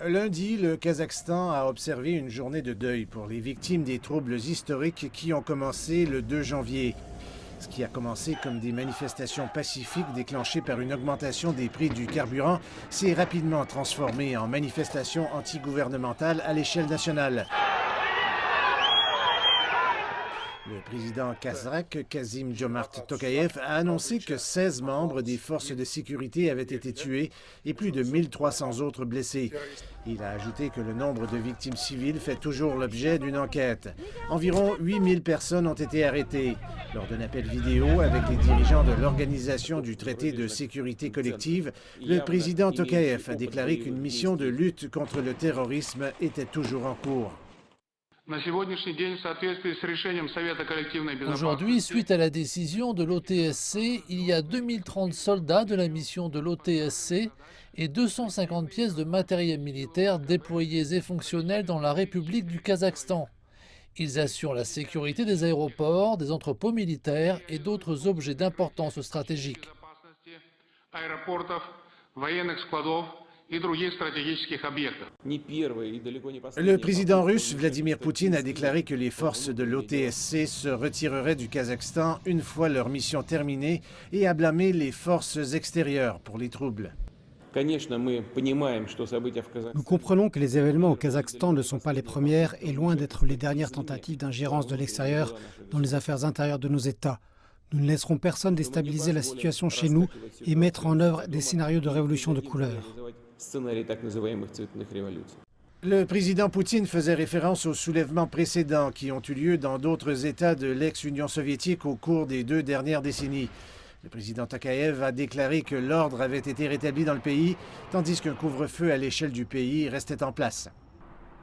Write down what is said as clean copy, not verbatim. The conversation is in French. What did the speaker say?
Lundi, le Kazakhstan a observé une journée de deuil pour les victimes des troubles historiques qui ont commencé le 2 janvier. Ce qui a commencé comme des manifestations pacifiques déclenchées par une augmentation des prix du carburant s'est rapidement transformé en manifestations antigouvernementales à l'échelle nationale. Le président kazakh, Kassym-Jomart Tokayev, a annoncé que 16 membres des forces de sécurité avaient été tués et plus de 1300 autres blessés. Il a ajouté que le nombre de victimes civiles fait toujours l'objet d'une enquête. Environ 8000 personnes ont été arrêtées. Lors d'un appel vidéo avec les dirigeants de l'Organisation du traité de sécurité collective, le président Tokayev a déclaré qu'une mission de lutte contre le terrorisme était toujours en cours. Aujourd'hui, suite à la décision de l'OTSC, il y a 2030 soldats de la mission de l'OTSC et 250 pièces de matériel militaire déployées et fonctionnelles dans la République du Kazakhstan. Ils assurent la sécurité des aéroports, des entrepôts militaires et d'autres objets d'importance stratégique. Le président russe Vladimir Poutine a déclaré que les forces de l'OTSC se retireraient du Kazakhstan une fois leur mission terminée et a blâmé les forces extérieures pour les troubles. Nous comprenons que les événements au Kazakhstan ne sont pas les premières et loin d'être les dernières tentatives d'ingérence de l'extérieur dans les affaires intérieures de nos États. Nous ne laisserons personne déstabiliser la situation chez nous et mettre en œuvre des scénarios de révolution de couleur. Le président Poutine faisait référence aux soulèvements précédents qui ont eu lieu dans d'autres États de l'ex-Union soviétique au cours des 2 dernières décennies. Le président Tokayev a déclaré que l'ordre avait été rétabli dans le pays, tandis qu'un couvre-feu à l'échelle du pays restait en place.